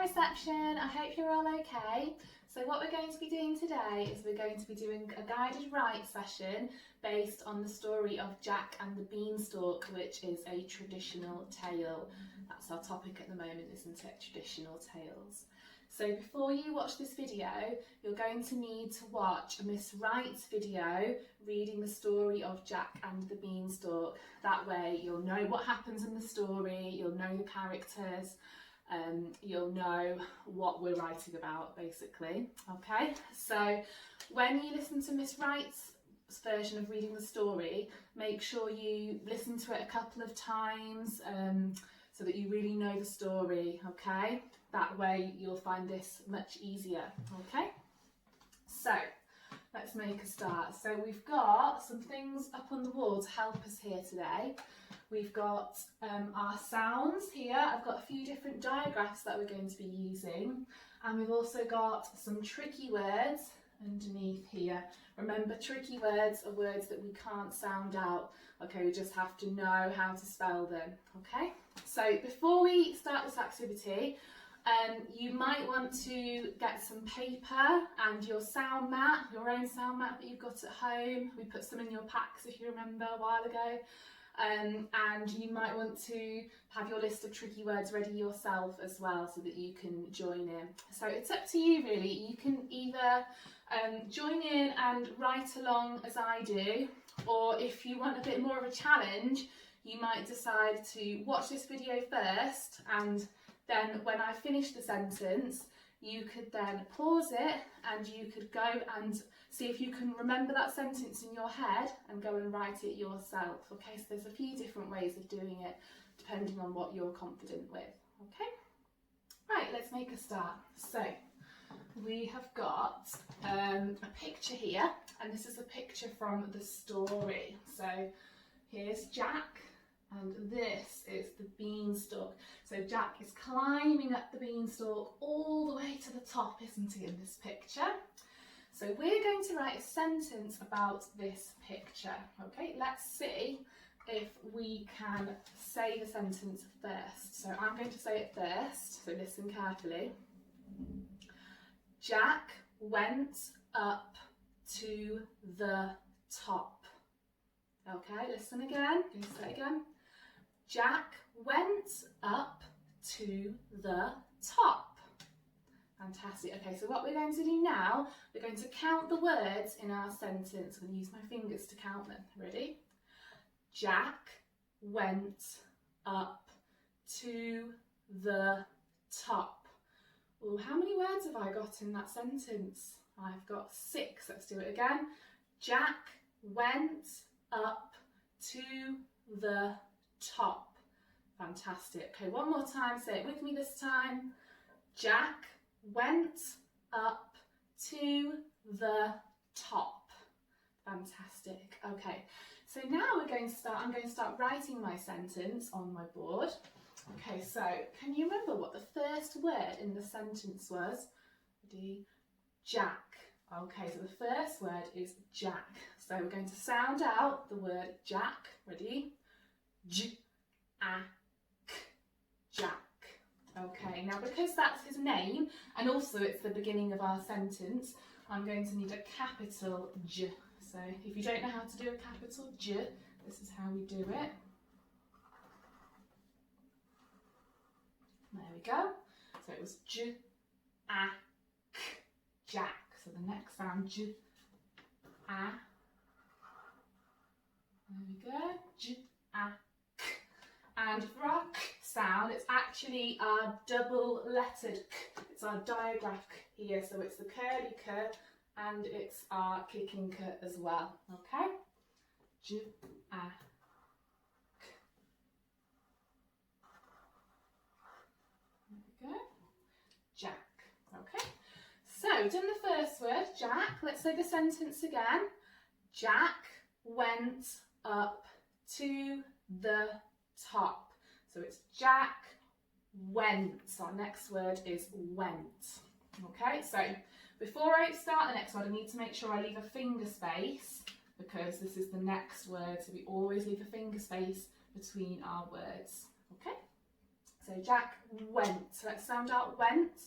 reception, I hope you're all okay. So what we're going to be doing today is we're going to be doing a guided write session based on the story of Jack and the Beanstalk, which is a traditional tale. That's our topic at the moment, isn't it? Traditional tales. So before you watch this video, you're going to need to watch a Miss Wright's video reading the story of Jack and the Beanstalk. That way you'll know what happens in the story, you'll know the characters, you'll know what we're writing about, basically. Okay, so when you listen to Miss Wright's version of reading the story, make sure you listen to it a couple of times so that you really know the story, okay? That way you'll find this much easier, okay? So let's make a start. So we've got some things up on the wall to help us here today. We've got our sounds here. I've got a few different diagraphs that we're going to be using, and we've also got some tricky words underneath here. Remember, tricky words are words that we can't sound out. Okay, we just have to know how to spell them. Okay, so before we start this activity, you might want to get some paper and your sound mat, your own sound mat that you've got at home. We put some in your packs, if you remember, a while ago. And you might want to have your list of tricky words ready yourself as well, so that you can join in. So it's up to you really. You can either join in and write along as I do, or if you want a bit more of a challenge, you might decide to watch this video first, and then when I finish the sentence, you could then pause it and you could go and see if you can remember that sentence in your head and go and write it yourself. Okay, so there's a few different ways of doing it depending on what you're confident with. Okay, right, let's make a start. So we have got a picture here, and this is a picture from the story. So here's Jack, and this is the beanstalk. So Jack is climbing up the beanstalk all the way to the top, isn't he, in this picture? So we're going to write a sentence about this picture. Okay, let's see if we can say the sentence first. So I'm going to say it first, so listen carefully. Jack went up to the top. Okay, listen again. Can you say it again? Jack went up to the top. Fantastic. Okay, so what we're going to do now, we're going to count the words in our sentence. I'm going to use my fingers to count them. Ready? Jack went up to the top. Oh, how many words have I got in that sentence? I've got 6. Let's do it again. Jack went up to the top. Fantastic. Okay, one more time. Say it with me this time. Jack went up to the top. Fantastic. Okay, so now I'm going to start writing my sentence on my board. Okay, so can you remember what the first word in the sentence was? Ready? Jack. Okay, so the first word is Jack. So we're going to sound out the word Jack. Ready? J, A, K, Jack. Okay, now because that's his name, and also it's the beginning of our sentence, I'm going to need a capital J. So if you don't know how to do a capital J, this is how we do it. There we go. So it was J, A, K, Jack. So the next sound, J, A. There we go. J, A, K. And for our K sound, it's actually our double lettered K. It's our diagraph K here. So it's the curly K and it's our kicking K as well. Okay? J, A, K. There we go. Jack. Okay? So, done the first word, Jack. Let's say the sentence again. Jack went up to the top. So it's Jack went. So our next word is went. Okay, so before I start the next word, I need to make sure I leave a finger space because this is the next word. So we always leave a finger space between our words. Okay, So Jack went. So let's sound out went.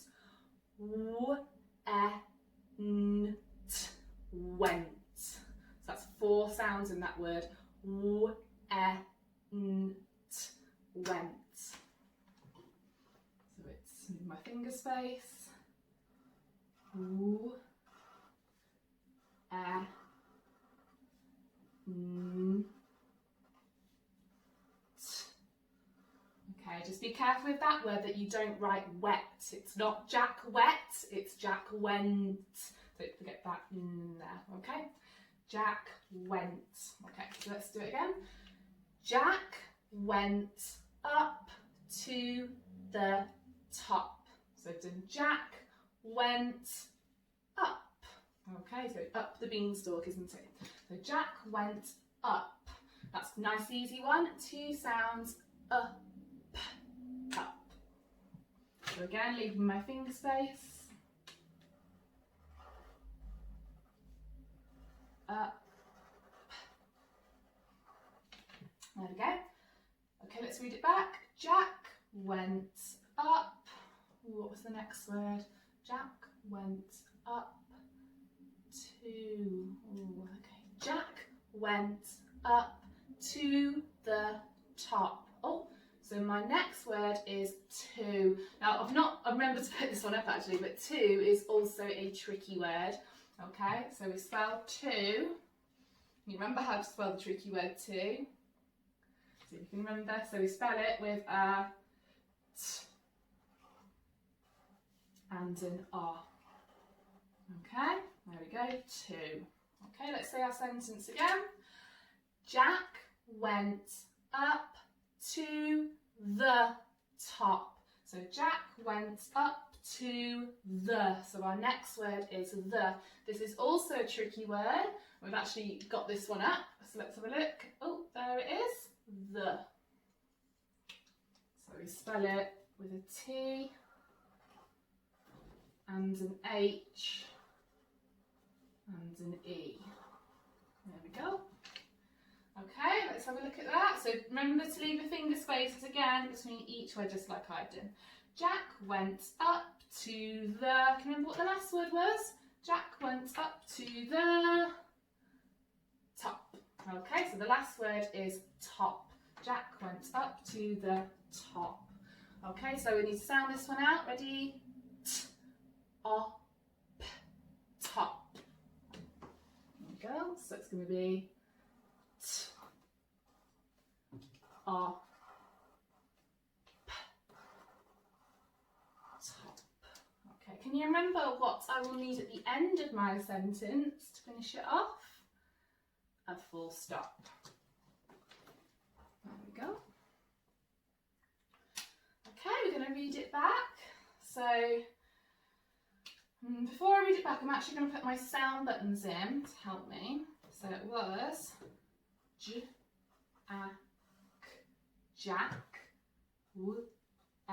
Went. So that's 4 sounds in that word. Went. So it's my finger space. Okay, just be careful with that word that you don't write wet. It's not Jack wet, it's Jack went. Don't forget that there, okay? Jack went. Okay, so let's do it again. Jack went up to the top. So we've done Jack went up. Okay, so up the beanstalk, isn't it? So Jack went up. That's a nice easy one. 2 sounds, up, up. So again, leaving my finger space. Up. There we go. Okay, let's read it back. Jack went up. What was the next word? Jack went up to, okay. Jack went up to the top. Oh, so my next word is to. Now I remembered to put this one up actually, but to is also a tricky word. Okay, so we spell to. You remember how to spell the tricky word to? See if you can remember. So we spell it with a t and an r. Okay, there we go, to. Okay, let's say our sentence again. Jack went up to the top. So Jack went up to the. So our next word is the. This is also a tricky word. We've actually got this one up. So let's have a look. Oh, there it is. The. So we spell it with a T and an H and an E. There we go. Okay, let's have a look at that. So remember to leave your finger spaces again between each word, just like I did. Jack went up to the. Can you remember what the last word was? Jack went up to the top. Okay, so the last word is top. Jack went up to the top. Okay, so we need to sound this one out. Ready? T, O, P, top. There we go. So it's going to be T, O, P, top. Okay, can you remember what I will need at the end of my sentence to finish it off? A full stop. There we go. Okay, we're going to read it back. So before I read it back, I'm actually going to put my sound buttons in to help me. So it was J, A, K, Jack, W, E,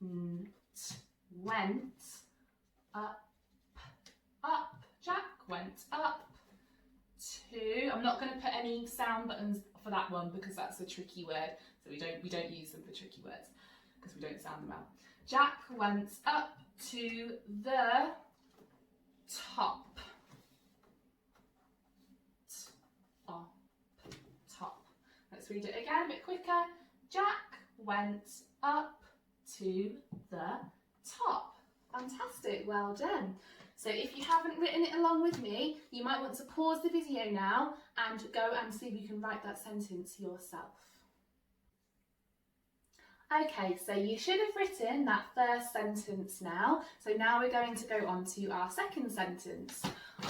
N, T, went, up, up. Jack went up to. I'm not going to put any sound buttons for that one because that's a tricky word. So we don't use them for tricky words because we don't sound them out. Jack went up to the top. Top. Let's read it again a bit quicker. Jack went up to the top. Fantastic, well done. So if you haven't written it along with me, you might want to pause the video now and go and see if you can write that sentence yourself. Okay, so you should have written that first sentence now. So now we're going to go on to our second sentence.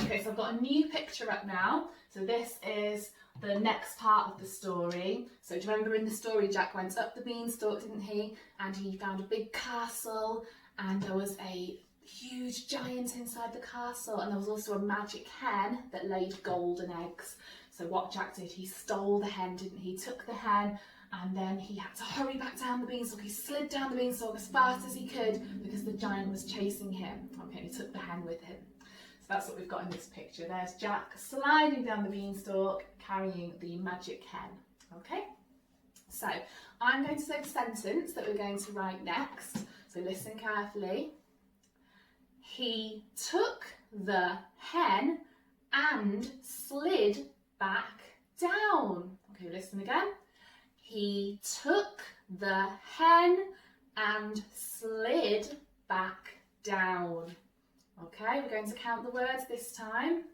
Okay, so I've got a new picture up now. So this is the next part of the story. So do you remember in the story Jack went up the beanstalk, didn't he? And he found a big castle and there was a huge giant inside the castle and there was also a magic hen that laid golden eggs. So what Jack did, he stole the hen, didn't he? He took the hen and then he had to hurry back down the beanstalk. He slid down the beanstalk as fast as he could because the giant was chasing him. Okay, he took the hen with him. So that's what we've got in this picture. There's Jack sliding down the beanstalk carrying the magic hen. Okay, So I'm going to say the sentence that we're going to write next. So listen carefully. He took the hen and slid back down. Okay, listen again. He took the hen and slid back down. Okay, we're going to count the words this time.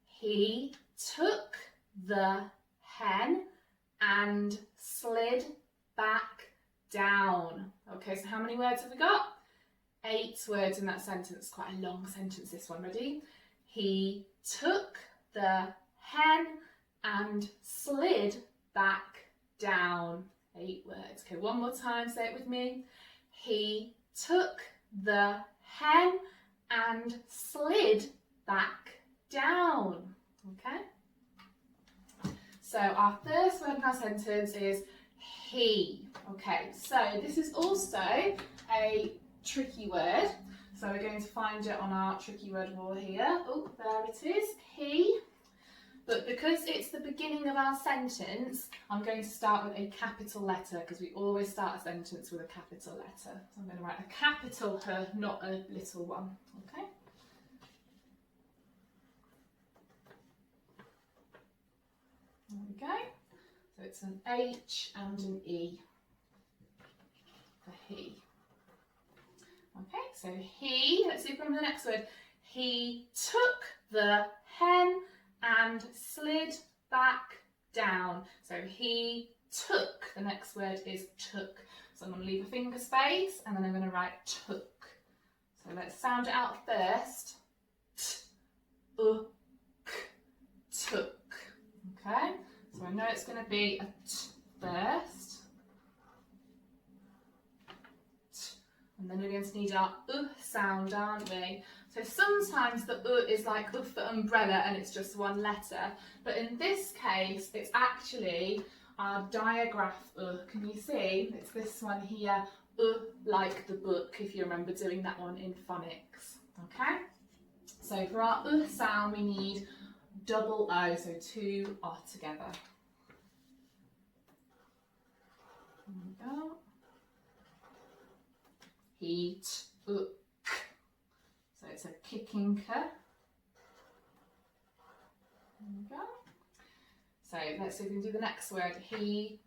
He took the hen and slid back down. Okay, so how many words have we got? 8 words in that sentence. Quite a long sentence, this one. Ready? He took the hen and slid back down. 8 words. Okay, one more time, say it with me. He took the hen and slid back down. Okay? So our first word in our sentence is he. Okay, so this is also a tricky word. So we're going to find it on our tricky word wall here. Oh, there it is, he. But because it's the beginning of our sentence, I'm going to start with a capital letter because we always start a sentence with a capital letter. So I'm going to write a capital H, not a little one. Okay? There we go. So it's an H and an E for he. Okay, so he, let's see if we remember the next word. He took the hen and slid back down. So he took, the next word is took. So I'm going to leave a finger space and then I'm going to write took. So let's sound it out first. T-u-k, took. Okay, so I know it's going to be a t first. And then we're going to need our sound, aren't we? So sometimes the is like for umbrella and it's just one letter. But in this case, it's actually our digraph Can you see? It's this one here, like the book, if you remember doing that one in phonics. Okay? So for our sound, we need double O, so 2 O together. There we go. He took. So it's a kicking K. There we go. So let's see if we can do the next word. He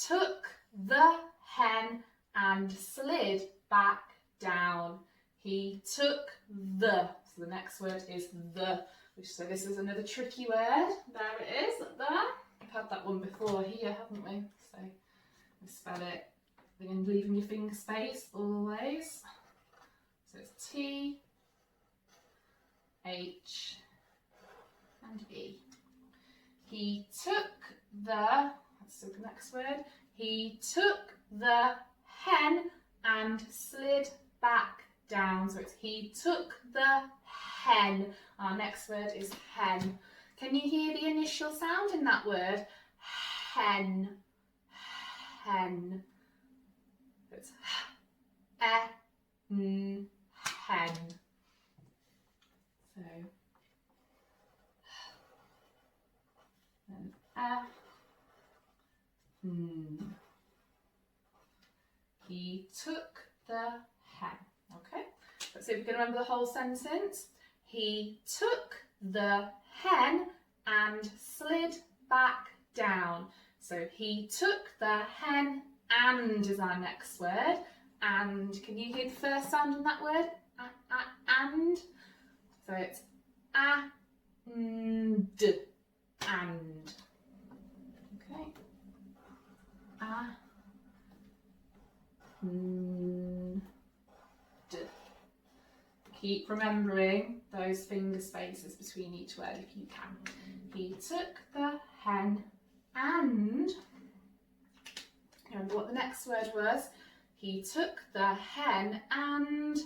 took the hen and slid back down. He took the. So the next word is the. So this is another tricky word. There it is, up there. We've had that one before here, haven't we? So we spell it. Again, leaving your finger space always. So it's T, H, and E. He took the, let's do the next word. He took the hen and slid back down. So it's he took the hen. Our next word is hen. Can you hear the initial sound in that word? Hen. Hen. It's hen. So then He took the hen. Okay, let's see if we can remember the whole sentence. He took the hen and slid back down. So he took the hen and is our next word. And can you hear the first sound in that word? And. So it's and. And. Okay. And. Keep remembering those finger spaces between each word if you can. He took the hen and. Remember what the next word was? He took the hen and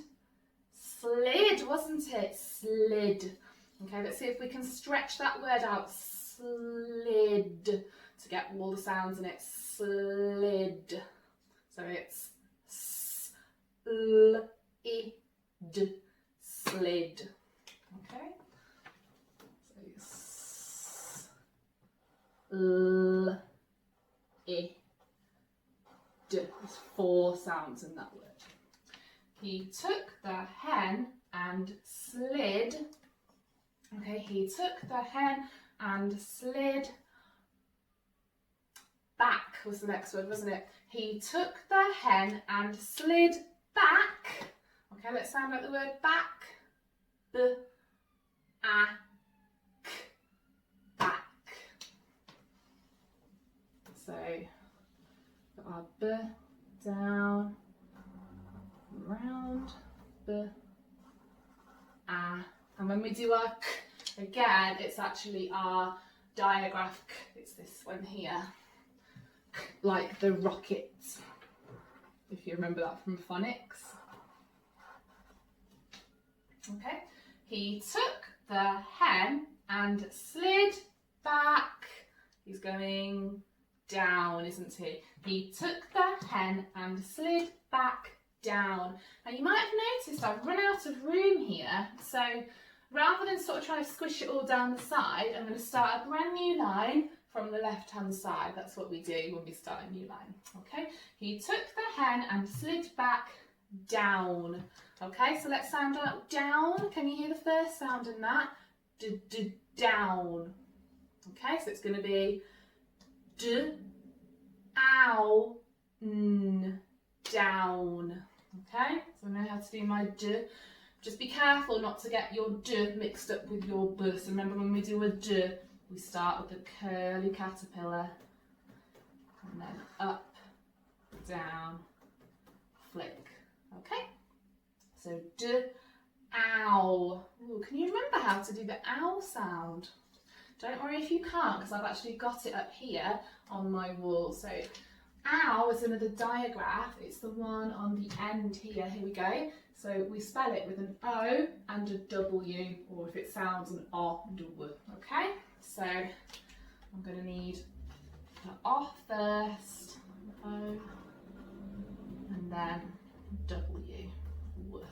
slid, wasn't it? Slid. Okay, let's see if we can stretch that word out. Slid. To get all the sounds in it. Slid. So it's slid. Slid. Okay. So slid. sounds in that word. He took the hen and slid. Okay, he took the hen and slid back was the next word, wasn't it? He took the hen and slid back. Okay, let's sound out the word back. B-a-k, back. So, got our B down, round, B-a. And when we do our k again, it's actually our digraph k. It's this one here. Like the rocket, if you remember that from phonics. Okay, he took the hen and slid back. He's going down, isn't he? He took the hen and slid back down. Now you might have noticed I've run out of room here, so rather than sort of trying to squish it all down the side, I'm going to start a brand new line from the left hand side. That's what we do when we start a new line. Okay, he took the hen and slid back down. Okay, so let's sound out down. Can you hear the first sound in that? Down. Okay, so it's going to be d, ow, n, down. Okay, so I know how to do my d. Just be careful not to get your d mixed up with your b. So remember, when we do a d, we start with the curly caterpillar and then up, down, flick. Okay, so d, ow. Ooh, can you remember how to do the ow sound? Don't worry if you can't, because I've actually got it up here on my wall. So ow is another digraph. It's the one on the end here. Here we go. So we spell it with an O and a W, or if it sounds an O and a W. Okay, so I'm going to need the O first, O, and then W. W.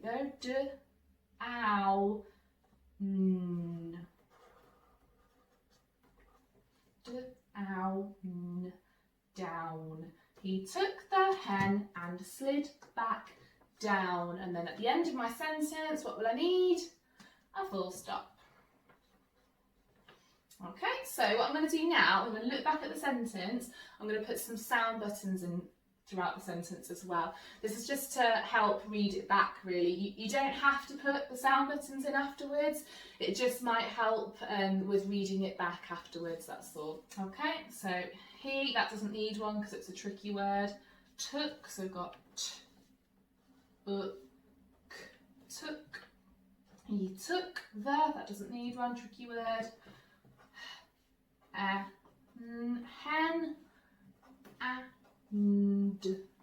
There we go. D, ow, n. D, ow, n, down. He took the hen and slid back down. And then at the end of my sentence, what will I need? A full stop. Okay, so what I'm going to do now, I'm going to look back at the sentence. I'm going to put some sound buttons in throughout the sentence as well. This is just to help read it back, really. You don't have to put the sound buttons in afterwards. It just might help with reading it back afterwards, that's all. Okay, so he, that doesn't need one because it's a tricky word. Took, so we've got t, book, took. He took the, that doesn't need one, tricky word. Hen,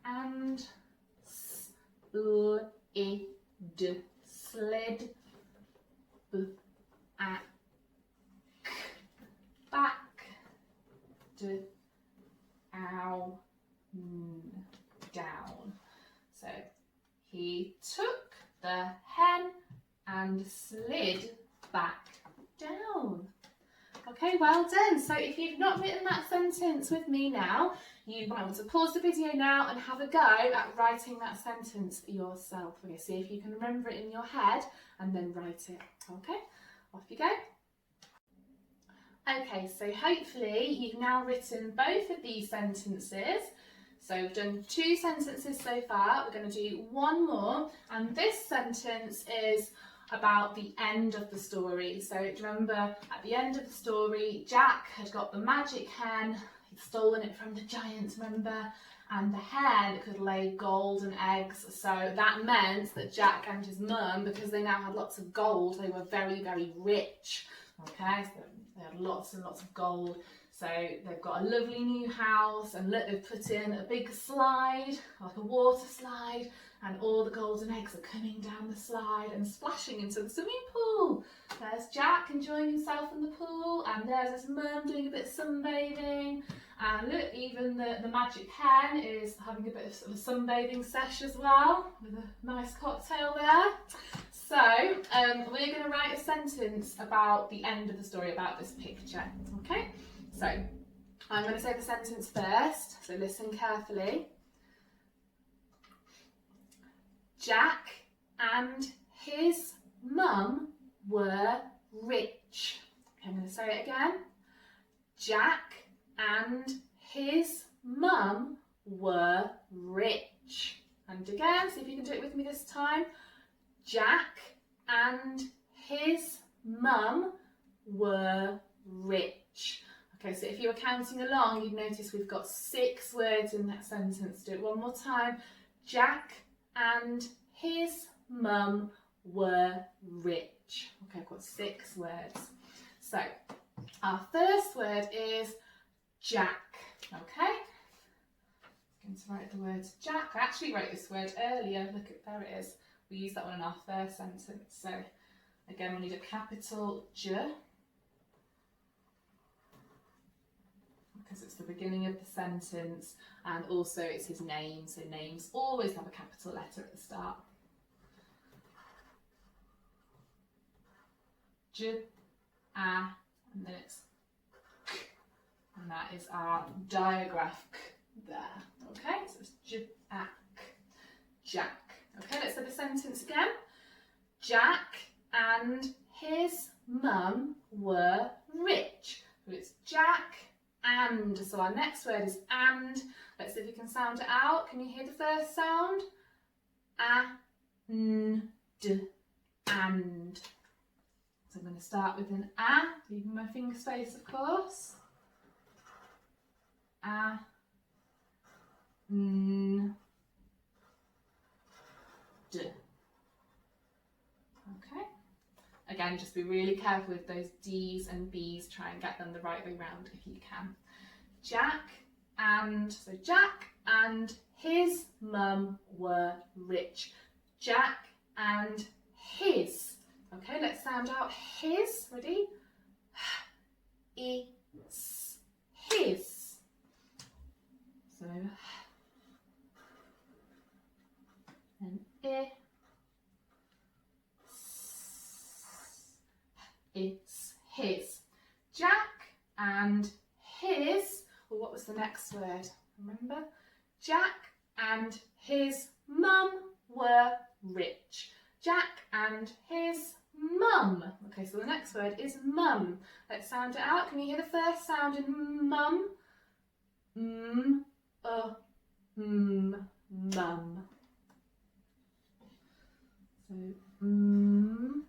and slid, slid, back, ow, down. So he took the hen and slid back down. Okay, well done. So if you've not written that sentence with me now, you might want to pause the video now and have a go at writing that sentence yourself. Okay, see if you can remember it in your head and then write it. Okay, off you go. Okay, so hopefully you've now written both of these sentences. So we've done 2 sentences so far. We're going to do one more, and this sentence is about the end of the story. So do you remember at the end of the story, Jack had got the magic hen, he'd stolen it from the giant, remember? And the hen could lay golden eggs. So that meant that Jack and his mum, because they now had lots of gold, they were very, very rich. Okay, so they had lots and lots of gold. So they've got a lovely new house, and look, they've put in a big slide, like a water slide, and all the golden eggs are coming down the slide and splashing into the swimming pool. There's Jack enjoying himself in the pool, and there's his mum doing a bit of sunbathing, and look, even the magic hen is having a bit of sort of sunbathing sesh as well, with a nice cocktail there. So we're going to write a sentence about the end of the story, about this picture, okay? So I'm going to say the sentence first, so listen carefully. Jack and his mum were rich. Okay, I'm going to say it again. Jack and his mum were rich. And again, see if you can do it with me this time. Jack and his mum were rich. Okay, so if you were counting along, you'd notice we've got 6 words in that sentence. Do it one more time. Jack and his mum were rich. Okay, I've got 6 words. So, our first word is Jack. Okay, I'm going to write the word Jack. I actually wrote this word earlier. Look at, there it is. We used that one in our first sentence. So, again, we need a capital J, because it's the beginning of the sentence, and also it's his name, so names always have a capital letter at the start. J, A, and then it's K, and that is our digraph K there. Okay, so it's J, A, K, Jack. Okay, let's say the sentence again. Jack and his mum were rich. So it's Jack and, so our next word is and. Let's see if you can sound it out. Can you hear the first sound? And. And. So I'm going to start with an A, leaving my finger space of course. A. N. D. Okay. Again, just be really careful with those D's and B's. Try and get them the right way round if you can. Jack and, so Jack and his mum were rich. Jack and his. Okay, let's sound out his. Ready? Is. His. So, and it's his. Jack and his, well, what was the next word? Remember? Jack and his mum were rich. Jack and his mum. Okay, so the next word is mum. Let's sound it out. Can you hear the first sound in mum? Mum. So, mum. Mum.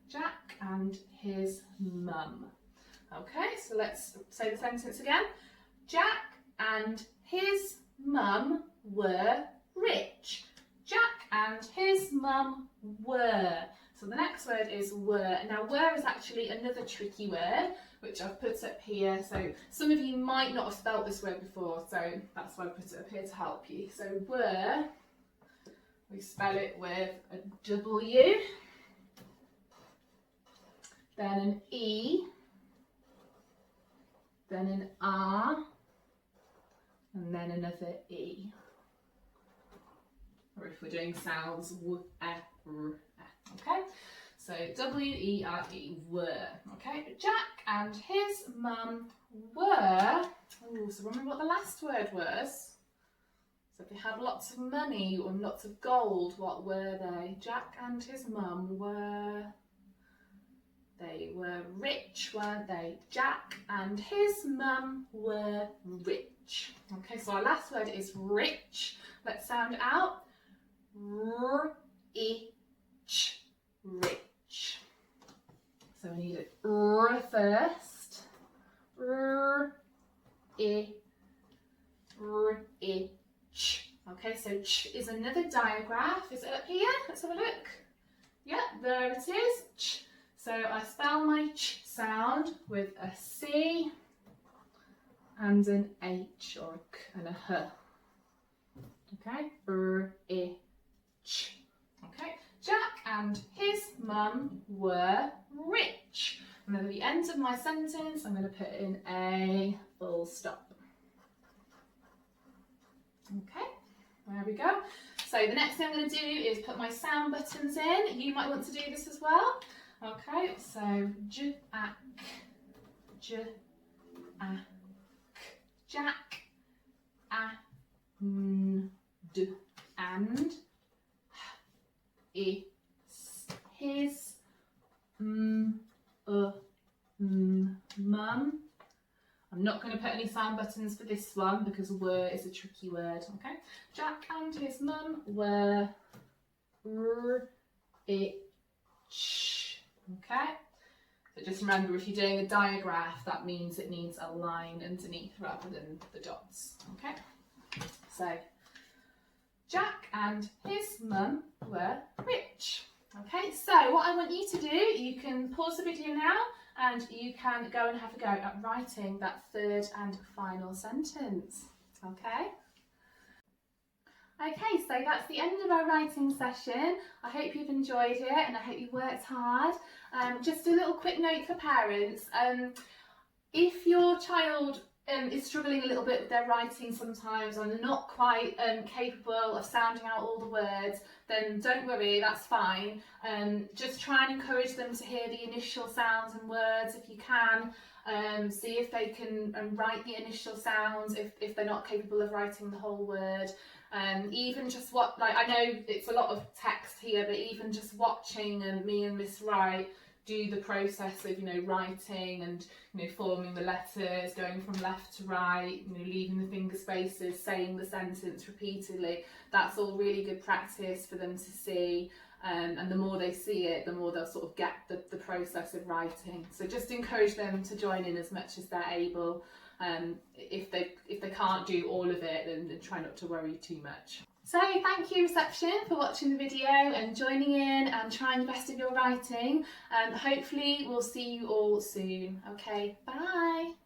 Jack and his mum. Okay, so let's say the sentence again. Jack and his mum were rich. Jack and his mum were. So the next word is were. Now were is actually another tricky word, which I've put up here. So some of you might not have spelt this word before, so that's why I put it up here to help you. So were, we spell it with a W, then an E, then an R, and then another E. Or if we're doing sounds, W, E, R, E. Okay, so W-E-R-E, were. Okay, Jack and his mum were. Ooh, so remember what the last word was? So if they had lots of money or lots of gold, what were they? Jack and his mum were. They were rich, weren't they? Jack and his mum were rich. Okay, so our last word is rich. Let's sound it out. R-I-Ch. Rich. So we need an R first. R-I-Ch. Okay, so ch is another digraph. Is it up here? Let's have a look. Yeah, there it is. Ch. So I spell my ch sound with a C and an H or a K and a H. Okay, R-I-Ch. Okay, Jack and his mum were rich. And then at the end of my sentence, I'm going to put in a full stop. Okay, there we go. So the next thing I'm going to do is put my sound buttons in. You might want to do this as well. Okay, so j, ak, j, ak, jack, and, and, his, mum. I'm not going to put any sound buttons for this one because were is a tricky word, okay? Jack and his mum were rich, okay? So just remember, if you're doing a diagraph, that means it needs a line underneath rather than the dots, okay? So, Jack and his mum were rich. Okay, so what I want you to do, you can pause the video now and you can go and have a go at writing that third and final sentence. Okay? Okay, so that's the end of our writing session. I hope you've enjoyed it and I hope you worked hard. Just a little quick note for parents. If your child is struggling a little bit with their writing sometimes and they're not quite capable of sounding out all the words, then don't worry, that's fine. Just try and encourage them to hear the initial sounds and words if you can. See if they can write the initial sounds if they're not capable of writing the whole word. Even just I know it's a lot of text here, but even just watching me and Miss Wright do the process of, writing and, forming the letters, going from left to right, leaving the finger spaces, saying the sentence repeatedly. That's all really good practice for them to see. And the more they see it, the more they'll sort of get the process of writing. So just encourage them to join in as much as they're able. If they can't do all of it, then try not to worry too much. So thank you reception for watching the video and joining in and trying the best of your writing. Hopefully we'll see you all soon. Okay, bye.